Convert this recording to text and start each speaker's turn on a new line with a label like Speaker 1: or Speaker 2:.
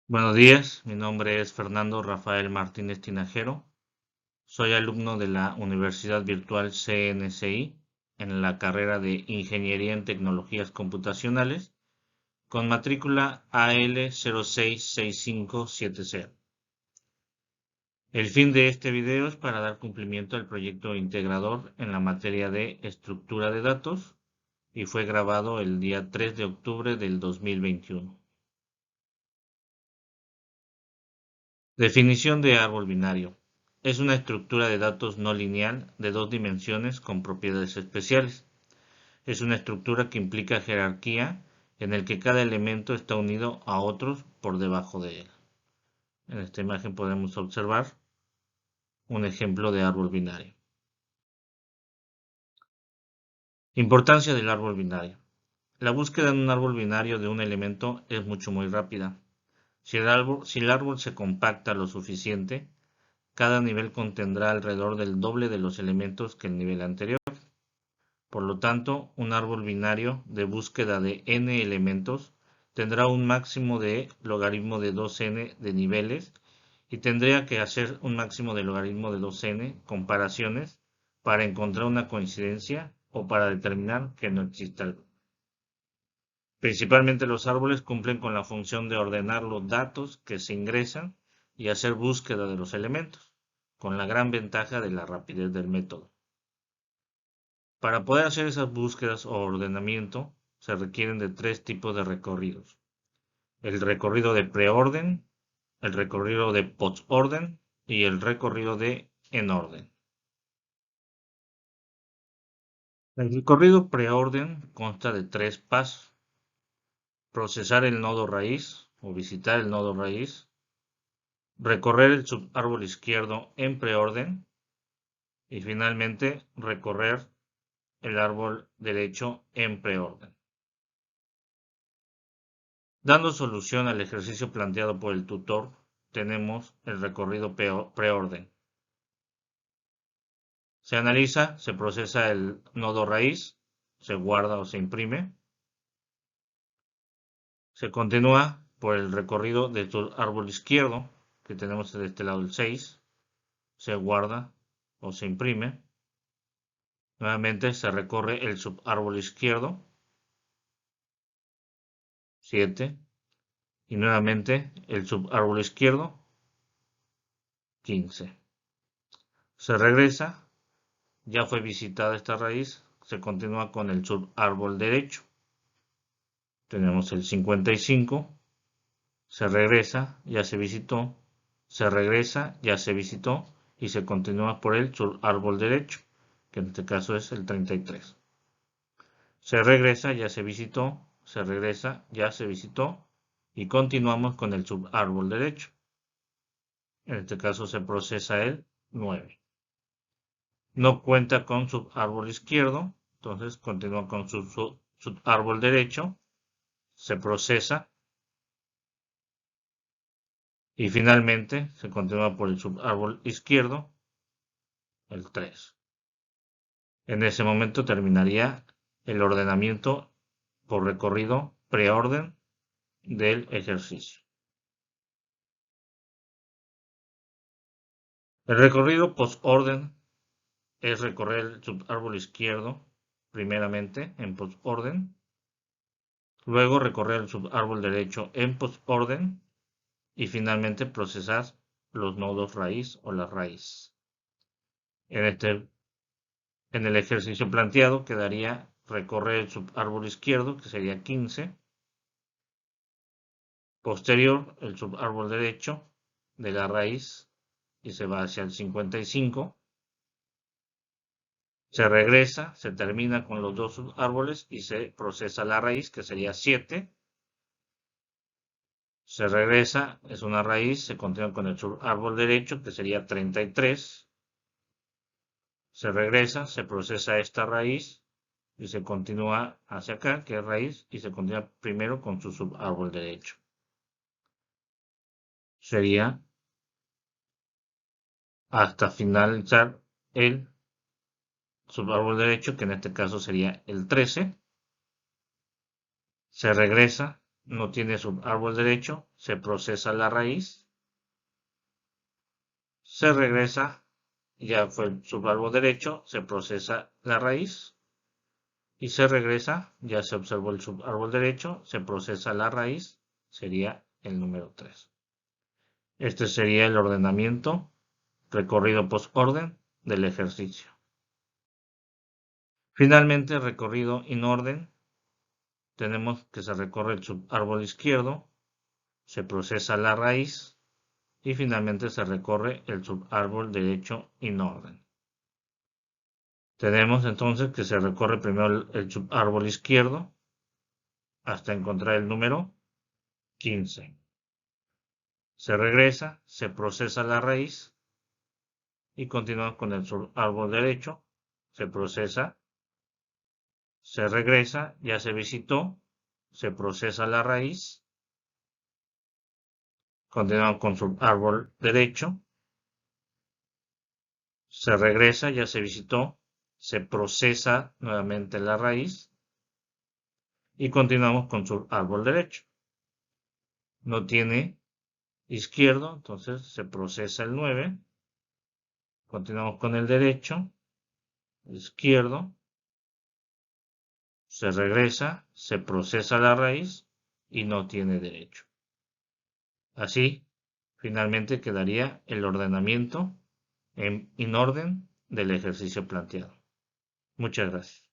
Speaker 1: Buenos días, mi nombre es Fernando Rafael Martínez Tinajero. Soy alumno de la Universidad Virtual CNCI en la carrera de Ingeniería en Tecnologías Computacionales con matrícula AL066570. El fin de este video es para dar cumplimiento al proyecto integrador en la materia de estructura de datos y fue grabado el día 3 de octubre del 2021. Definición de árbol binario. Es una estructura de datos no lineal de dos dimensiones con propiedades especiales. Es una estructura que implica jerarquía en el que cada elemento está unido a otros por debajo de él. En esta imagen podemos observar un ejemplo de árbol binario. Importancia del árbol binario. La búsqueda en un árbol binario de un elemento es muy rápida. Si el árbol se compacta lo suficiente, cada nivel contendrá alrededor del doble de los elementos que el nivel anterior. Por lo tanto, un árbol binario de búsqueda de n elementos tendrá un máximo de logaritmo de 2n de niveles y tendría que hacer un máximo de logaritmo de 2n comparaciones para encontrar una coincidencia o para determinar que no existe algo. Principalmente los árboles cumplen con la función de ordenar los datos que se ingresan y hacer búsqueda de los elementos, con la gran ventaja de la rapidez del método. Para poder hacer esas búsquedas o ordenamiento, se requieren de tres tipos de recorridos. El recorrido de preorden, el recorrido de postorden y el recorrido de en orden. El recorrido preorden consta de tres pasos. Procesar el nodo raíz o visitar el nodo raíz, recorrer el subárbol izquierdo en preorden y finalmente recorrer el árbol derecho en preorden. Dando solución al ejercicio planteado por el tutor, tenemos el recorrido preorden. Se analiza, se procesa el nodo raíz, se guarda o se imprime. Se continúa por el recorrido del árbol izquierdo, que tenemos de este lado el 6, se guarda o se imprime. Nuevamente se recorre el subárbol izquierdo, 7, y nuevamente el subárbol izquierdo, 15. Se regresa, ya fue visitada esta raíz, se continúa con el subárbol derecho. Tenemos el 55, se regresa, ya se visitó, se regresa, ya se visitó y se continúa por el subárbol derecho, que en este caso es el 33. Se regresa, ya se visitó, se regresa, ya se visitó y continuamos con el subárbol derecho. En este caso se procesa el 9. No cuenta con subárbol izquierdo, entonces continúa con su subárbol derecho, se procesa y finalmente se continúa por el subárbol izquierdo, el 3. En ese momento terminaría el ordenamiento por recorrido preorden del ejercicio. El recorrido postorden es recorrer el subárbol izquierdo primeramente en postorden, luego recorrer el subárbol derecho en postorden y finalmente procesar los nodos raíz o la raíz. En el ejercicio planteado quedaría recorrer el subárbol izquierdo, que sería 15, posterior el subárbol derecho de la raíz y se va hacia el 55, se regresa, se termina con los dos subárboles y se procesa la raíz, que sería 7, se regresa, es una raíz, se continúa con el subárbol derecho, que sería 33, se regresa, se procesa esta raíz y se continúa hacia acá, que es raíz, y se continúa primero con su subárbol derecho. Sería hasta finalizar el subárbol derecho, que en este caso sería el 13. Se regresa, no tiene subárbol derecho, se procesa la raíz, se regresa, ya fue el subárbol derecho, se procesa la raíz y se regresa, ya se observó el subárbol derecho, se procesa la raíz, sería el número 3. Este sería el ordenamiento, recorrido post-orden del ejercicio. Finalmente, recorrido in orden, tenemos que se recorre el subárbol izquierdo, se procesa la raíz y finalmente se recorre el subárbol derecho in orden. Tenemos entonces que se recorre primero el subárbol izquierdo hasta encontrar el número 15. Se regresa, se procesa la raíz y continúa con el subárbol derecho, se procesa, se regresa, ya se visitó, se procesa la raíz, continúa con subárbol derecho, se regresa, ya se visitó, se procesa nuevamente la raíz y continuamos con subárbol derecho. No tiene izquierdo, entonces se procesa el 9, continuamos con el derecho, izquierdo, se regresa, se procesa la raíz y no tiene derecho. Así, finalmente quedaría el ordenamiento en orden del ejercicio planteado. Muchas gracias.